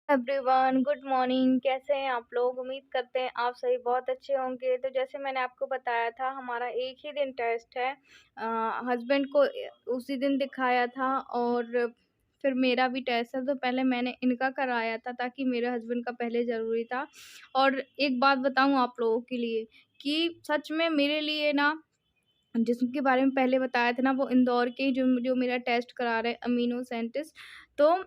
Everyone, good morning. कैसे हैं आप लोग? उम्मीद करते हैं आप सभी बहुत अच्छे होंगे। तो जैसे मैंने आपको बताया था, हमारा एक ही दिन टेस्ट है। हस्बैंड को उसी दिन दिखाया था और फिर मेरा भी टेस्ट है। तो पहले मैंने इनका कराया था ताकि मेरे हस्बैंड का पहले ज़रूरी था। और एक बात बताऊं आप लोगों के लिए कि सच में मेरे लिए ना, जिसके बारे में पहले बताया था ना, वो इंदौर के जो जो मेरा टेस्ट करा रहे हैं, अमीनो सेंटिस। तो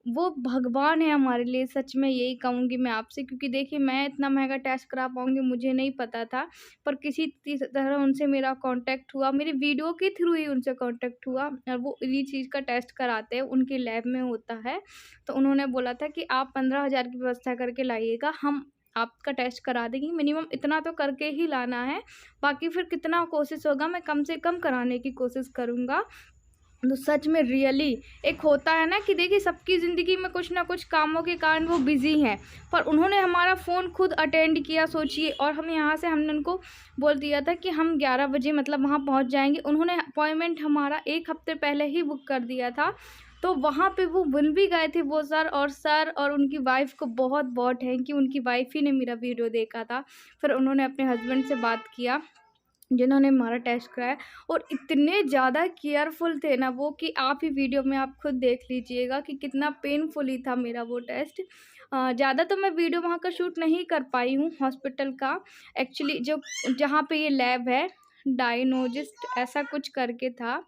वो भगवान है हमारे लिए, सच में यही कहूँगी मैं आपसे। क्योंकि देखिए, मैं इतना महंगा टेस्ट करा पाऊँगी मुझे नहीं पता था, पर किसी तरह उनसे मेरा कांटेक्ट हुआ, मेरी वीडियो के थ्रू ही उनसे कांटेक्ट हुआ। और वो इन्हीं चीज़ का टेस्ट कराते हैं, उनके लैब में होता है। तो उन्होंने बोला था कि आप 15,000 की व्यवस्था करके लाइएगा, हम आपका टेस्ट करा देंगे। मिनिमम इतना तो करके ही लाना है, बाकी फिर कितना कोशिश होगा मैं कम से कम कराने की कोशिश करूँगा। तो सच में रियली एक होता है ना कि देखिए, सबकी ज़िंदगी में कुछ ना कुछ कामों के कारण वो बिज़ी हैं, पर उन्होंने हमारा फ़ोन खुद अटेंड किया, सोचिए। और हम यहाँ से, हमने उनको बोल दिया था कि हम 11 बजे मतलब वहाँ पहुँच जाएंगे। उन्होंने अपॉइंटमेंट हमारा 1 हफ्ते पहले ही बुक कर दिया था। तो वहाँ पे वो बन भी गए थे वो सर और उनकी वाइफ़ को बहुत बहुत थैंक यू। उनकी वाइफ़ ही ने मेरा वीडियो देखा था, फिर उन्होंने अपने हस्बैंड से बात किया जिन्होंने हमारा टेस्ट कराया। और इतने ज़्यादा केयरफुल थे ना वो, कि आप ही वीडियो में आप खुद देख लीजिएगा कि कितना पेनफुली था मेरा वो टेस्ट। ज़्यादा तो मैं वीडियो वहाँ का शूट नहीं कर पाई हूँ हॉस्पिटल का। एक्चुअली जो जहाँ पे ये लैब है, डायनोजिस्ट ऐसा कुछ करके था।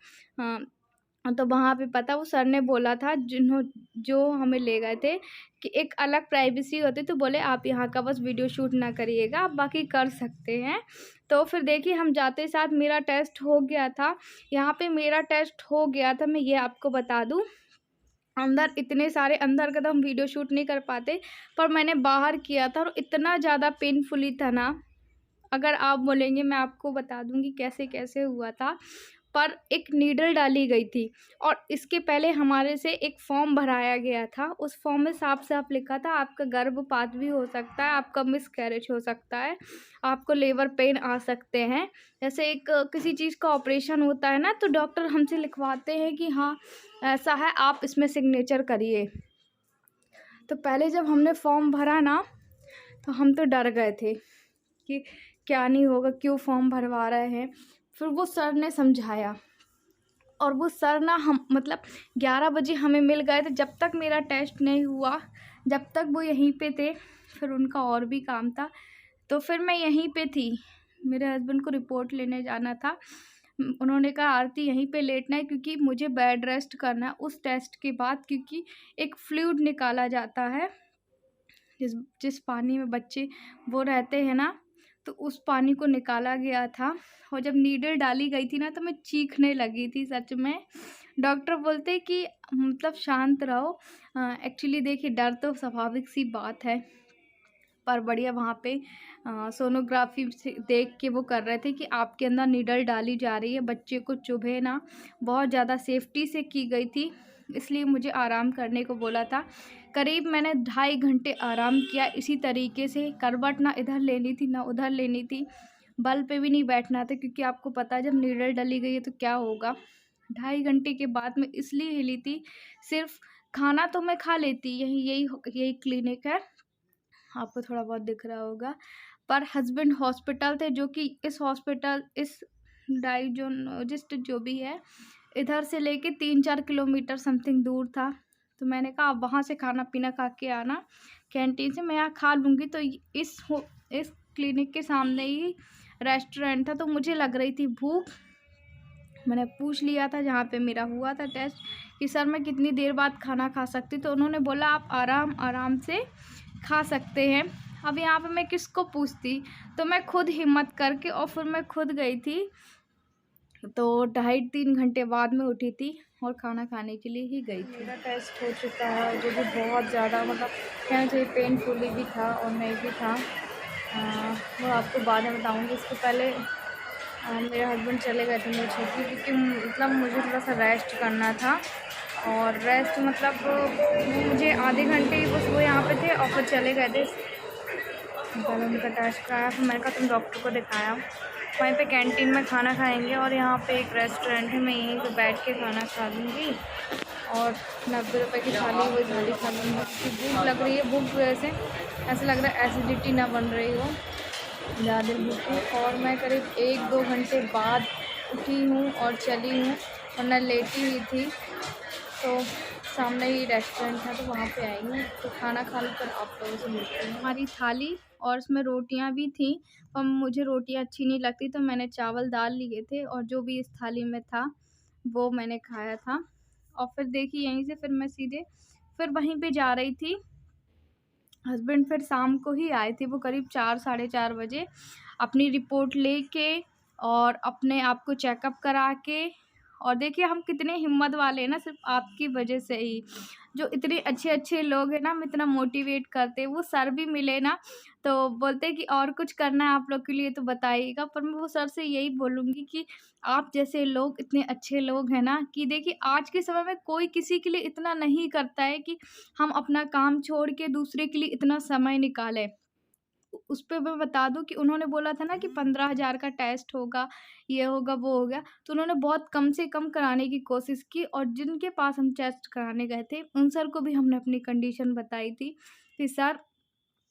तो वहाँ पे पता, वो सर ने बोला था जो हमें ले गए थे कि एक अलग प्राइवेसी होती, तो बोले आप यहाँ का बस वीडियो शूट ना करिएगा, आप बाकी कर सकते हैं। तो फिर देखिए, हम जाते साथ मेरा टेस्ट हो गया था। यहाँ पे मेरा टेस्ट हो गया था, मैं ये आपको बता दूँ। अंदर इतने सारे, अंदर का तो हम वीडियो शूट नहीं कर पाते, पर मैंने बाहर किया था और इतना ज़्यादा पेनफुली था ना, अगर आप बोलेंगे मैं आपको बता दूंगी कैसे कैसे हुआ था। पर एक नीडल डाली गई थी और इसके पहले हमारे से एक फॉर्म भराया गया था। उस फॉर्म में साफ साफ लिखा था आपका गर्भपात भी हो सकता है, आपका मिसकैरेज हो सकता है, आपको लेबर पेन आ सकते हैं। जैसे एक किसी चीज़ का ऑपरेशन होता है ना, तो डॉक्टर हमसे लिखवाते हैं कि हाँ ऐसा है, आप इसमें सिग्नेचर करिए। तो पहले जब हमने फॉर्म भरा ना, तो हम तो डर गए थे कि क्या नहीं होगा, क्यों फॉर्म भरवा रहे हैं। फिर वो सर ने समझाया, और वो सर ना, हम मतलब 11 बजे हमें मिल गए थे। जब तक मेरा टेस्ट नहीं हुआ, जब तक वो यहीं पे थे, फिर उनका और भी काम था, तो फिर मैं यहीं पे थी। मेरे हस्बैंड को रिपोर्ट लेने जाना था। उन्होंने कहा आरती यहीं पे लेटना है, क्योंकि मुझे बेड रेस्ट करना है उस टेस्ट के बाद, क्योंकि एक फ्लूइड निकाला जाता है जिस जिस पानी में बच्चे वो रहते हैं ना, तो उस पानी को निकाला गया था। और जब नीडल डाली गई थी ना, तो मैं चीखने लगी थी सच में। डॉक्टर बोलते कि मतलब शांत रहो। एक्चुअली देखिए, डर तो स्वाभाविक सी बात है, पर बढ़िया वहाँ पे सोनोग्राफी से देख के वो कर रहे थे कि आपके अंदर नीडल डाली जा रही है, बच्चे को चुभे ना। बहुत ज़्यादा सेफ्टी से की गई थी, इसलिए मुझे आराम करने को बोला था। करीब मैंने 2.5 घंटे आराम किया इसी तरीके से। करवट ना इधर लेनी थी ना उधर लेनी थी, बल पे भी नहीं बैठना था, क्योंकि आपको पता है जब नीडल डली गई है तो क्या होगा। 2.5 घंटे के बाद मैं इसलिए हिली थी, सिर्फ खाना तो मैं खा लेती, यही क्लिनिक है, आपको थोड़ा बहुत दिख रहा होगा। पर हस्बैंड हॉस्पिटल थे, जो कि इस डायजोनोजिस्ट जो भी है, इधर से लेके 3-4 किलोमीटर समथिंग दूर था। तो मैंने कहा आप वहाँ से खाना पीना खा के आना कैंटीन से, मैं यहाँ खा लूँगी। तो इस क्लिनिक के सामने ही रेस्टोरेंट था, तो मुझे लग रही थी भूख। मैंने पूछ लिया था जहाँ पे मेरा हुआ था टेस्ट कि सर मैं कितनी देर बाद खाना खा सकती, तो उन्होंने बोला आप आराम से खा सकते हैं। अब यहाँ पे मैं किसको पूछती, तो मैं खुद हिम्मत करके और फिर मैं खुद गई थी। तो 2.5-3 घंटे बाद में उठी थी और खाना खाने के लिए ही गई थी। मेरा टेस्ट हो चुका है, जो कि बहुत ज़्यादा मतलब कहना चाहिए पेनफुली भी था और नहीं भी था। वो आपको बाद में बताऊँगी। इसके पहले मेरे हस्बैंड चले गए थे मेरी छोटी, क्योंकि मतलब मुझे थोड़ा सा रेस्ट करना था। और रेस्ट मतलब मुझे आधे घंटे ही बस वो यहाँ पे थे और फिर चले गए थे। पहले उनका टेस्ट कराया, फिर मैंने कहा तुम डॉक्टर को दिखाया, वहीं पे कैंटीन में खाना खाएंगे और यहाँ पे एक रेस्टोरेंट है, मैं यहीं पे बैठ के खाना खा लूँगी और 90 रुपये की थाली वही थाली खा लूँगी। भूख लग रही है, भूख की वजह से ऐसा लग रहा है एसिडिटी ना बन रही हो, ज़्यादा भूख है। और मैं करीब 1-2 घंटे बाद उठी हूँ और चली हूँ, वरना लेटी हुई थी। तो सामने ही रेस्टोरेंट था तो वहाँ पे आई हूँ, तो खाना खा कर आप लोगों से मिलती हूँ। हमारी थाली और उसमें रोटियाँ भी थी, और मुझे रोटियाँ अच्छी नहीं लगती तो मैंने चावल दाल लिए थे और जो भी इस थाली में था वो मैंने खाया था। और फिर देखिए यहीं से फिर मैं सीधे फिर वहीं पे जा रही थी। हस्बैंड फिर शाम को ही आए थे, वो करीब 4 साढ़े 4 बजे अपनी रिपोर्ट लेके और अपने आप को चेकअप करा के। और देखिए हम कितने हिम्मत वाले हैं ना, सिर्फ आपकी वजह से ही। जो इतने अच्छे अच्छे लोग हैं ना, हम इतना मोटिवेट करते हैं। वो सर भी मिले ना तो बोलते हैं कि और कुछ करना है आप लोग के लिए तो बताइएगा, पर मैं वो सर से यही बोलूँगी कि आप जैसे लोग इतने अच्छे लोग हैं ना, कि देखिए आज के समय में कोई किसी के लिए इतना नहीं करता है कि हम अपना काम छोड़ के दूसरे के लिए इतना समय निकालें। उस पे मैं बता दूँ कि उन्होंने बोला था ना कि 15,000 का टेस्ट होगा, ये होगा, वो होगा, तो उन्होंने बहुत कम से कम कराने की कोशिश की। और जिनके पास हम टेस्ट कराने गए थे, उन सर को भी हमने अपनी कंडीशन बताई थी कि सर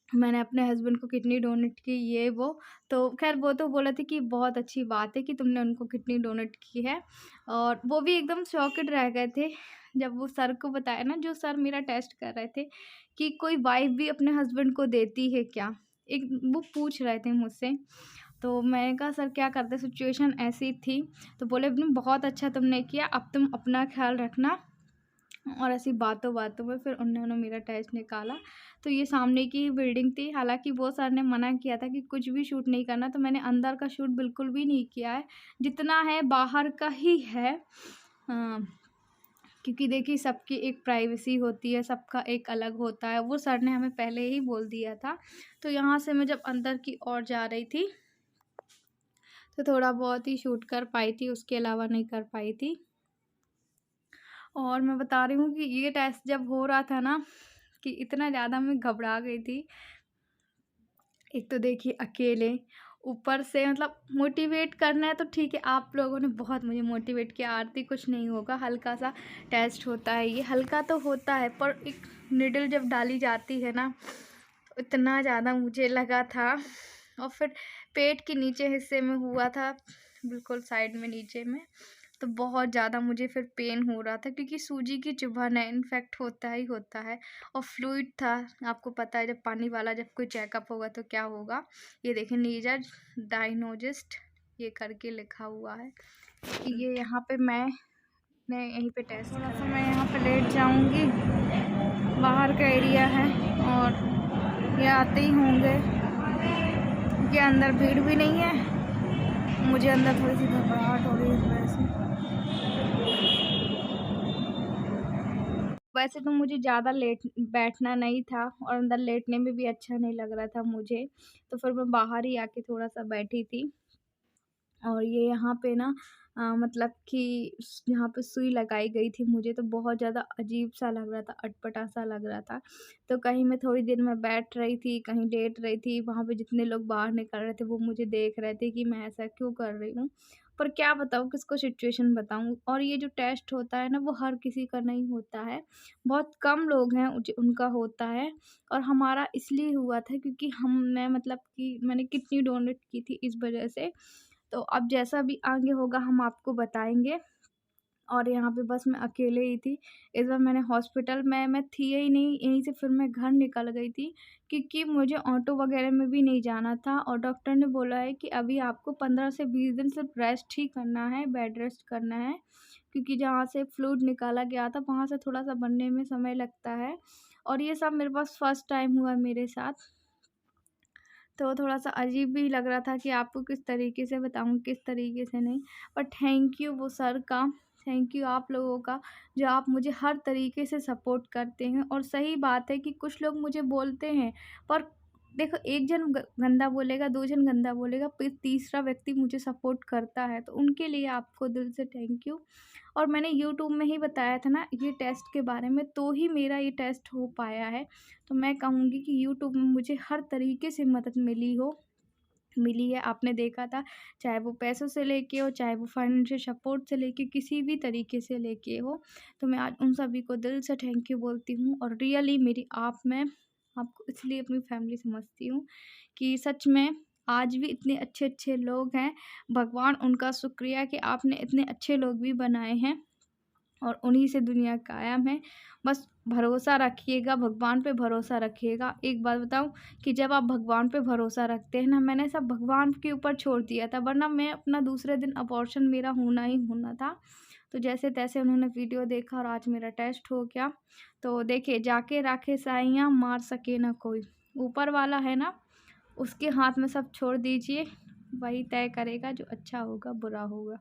मैंने अपने हस्बैंड को किडनी डोनेट की, ये वो। तो ख़ैर वो तो बोले थे कि बहुत अच्छी बात है कि तुमने उनको किडनी डोनेट की है। और वो भी एकदम शॉक्ड रह गए थे जब वो सर को बताया ना, जो सर मेरा टेस्ट कर रहे थे, कि कोई वाइफ़ भी अपने हस्बैंड को देती है क्या? एक वो पूछ रहे थे मुझसे। तो मैंने कहा सर क्या करते, सिचुएशन ऐसी थी। तो बोले बहुत अच्छा तुमने किया, अब तुम अपना ख़्याल रखना। और ऐसी बातों-बातों में फिर उन्होंने मेरा टेस्ट निकाला। तो ये सामने की ही बिल्डिंग थी, हालाँकि वो सर ने मना किया था कि कुछ भी शूट नहीं करना, तो मैंने अंदर का शूट बिल्कुल भी नहीं किया है, जितना है बाहर का ही है। क्योंकि देखिए सबकी एक प्राइवेसी होती है, सबका एक अलग होता है, वो सर ने हमें पहले ही बोल दिया था। तो यहाँ से मैं जब अंदर की ओर जा रही थी, तो थोड़ा बहुत ही शूट कर पाई थी, उसके अलावा नहीं कर पाई थी। और मैं बता रही हूँ कि ये टेस्ट जब हो रहा था ना, कि इतना ज़्यादा मैं घबरा गई थी। एक तो देखिए अकेले, ऊपर से मतलब मोटिवेट करना है तो ठीक है, आप लोगों ने बहुत मुझे मोटिवेट किया, आरती कुछ नहीं होगा, हल्का-सा टेस्ट होता है, ये हल्का तो होता है, पर एक निडल जब डाली जाती है ना, तो इतना ज़्यादा मुझे लगा था। और फिर पेट के नीचे हिस्से में हुआ था, बिल्कुल साइड में नीचे में। तो बहुत ज़्यादा मुझे फिर पेन हो रहा था, क्योंकि सूजी की चुभन है, इन्फेक्ट होता ही होता है। और फ्लूइड था, आपको पता है जब पानी वाला जब कोई चेकअप होगा तो क्या होगा। ये देखें नीरज डायग्नोस्टिस्ट ये करके लिखा हुआ है। ये यहाँ पे मैंने यहीं पे टेस्ट थोड़ा सा मैं यहाँ पे लेट जाऊँगी, बाहर का एरिया है और ये आते ही होंगे, क्योंकि अंदर भीड़ भी नहीं है। मुझे अंदर थोड़ी सी घबराहट हो रही है इस वजह से। वैसे तो मुझे ज़्यादा लेट बैठना नहीं था और अंदर लेटने में भी अच्छा नहीं लग रहा था मुझे, तो फिर मैं बाहर ही आके थोड़ा-सा बैठी थी। और ये यहाँ पे ना मतलब कि यहाँ पे सुई लगाई गई थी मुझे, तो बहुत ज़्यादा अजीब-सा लग रहा था, अटपटा-सा लग रहा था। तो कहीं मैं थोड़ी देर में बैठ रही थी, कहीं लेट रही थी, वहाँ पे जितने लोग बाहर निकल रहे थे वो मुझे देख रहे थे कि मैं ऐसा क्यों कर रही हूँ। पर क्या बताऊँ, किसको सिचुएशन बताऊँ। और ये जो टेस्ट होता है ना, वो हर किसी का नहीं होता है, बहुत कम लोग हैं उनका होता है। और हमारा इसलिए हुआ था क्योंकि मैं मतलब कि मैंने किडनी डोनेट की थी इस वजह से। तो अब जैसा भी आगे होगा हम आपको बताएँगे। और यहाँ पे बस मैं अकेले ही थी। इस बार मैंने हॉस्पिटल में मैं थी ही नहीं, यहीं से फिर मैं घर निकल गई थी, क्योंकि मुझे ऑटो वग़ैरह में भी नहीं जाना था। और डॉक्टर ने बोला है कि अभी आपको 15 से 20 दिन सिर्फ रेस्ट ही करना है, बेड रेस्ट करना है, क्योंकि जहाँ से फ्लूइड निकाला गया था वहाँ से थोड़ा-सा बनने में समय लगता है। और ये सब मेरे पास फर्स्ट टाइम हुआ है मेरे साथ। तो थोड़ा-सा अजीब भी लग रहा था कि आपको किस तरीके से बताऊँ, किस तरीके से नहीं। पर थैंक यू वो सर का, थैंक यू आप लोगों का, जो आप मुझे हर तरीके से सपोर्ट करते हैं। और सही बात है कि कुछ लोग मुझे बोलते हैं, पर देखो एक जन गंदा बोलेगा, 2 जन गंदा बोलेगा, फिर तीसरा व्यक्ति मुझे सपोर्ट करता है, तो उनके लिए आपको दिल से थैंक यू। और मैंने यूट्यूब में ही बताया था ना ये टेस्ट के बारे में, तो ही मेरा ये टेस्ट हो पाया है। तो मैं कहूँगी कि यूट्यूब में मुझे हर तरीके से मदद मिली हो, मिली है, आपने देखा था, चाहे वो पैसों से लेके हो, चाहे वो फाइनेंशियल सपोर्ट से लेके, किसी भी तरीके से लेके हो। तो मैं आज उन सभी को दिल से थैंक यू बोलती हूँ, और रियली मेरी आप में आपको इसलिए अपनी फैमिली समझती हूँ कि सच में आज भी इतने अच्छे-अच्छे लोग हैं। भगवान उनका शुक्रिया कि आपने इतने अच्छे लोग भी बनाए हैं, और उन्हीं से दुनिया कायम है। बस भरोसा रखिएगा, भगवान पे भरोसा रखिएगा। एक बात बताऊँ कि जब आप भगवान पे भरोसा रखते हैं ना, मैंने सब भगवान के ऊपर छोड़ दिया था, वरना मैं अपना दूसरे दिन अबॉर्शन मेरा होना ही होना था। तो जैसे-तैसे उन्होंने वीडियो देखा और आज मेरा टेस्ट हो गया। तो देखिए, जाके राखे साइयाँ मार सके ना कोई। ऊपर वाला है ना, उसके हाथ में सब छोड़ दीजिए, वही तय करेगा जो अच्छा होगा, बुरा होगा।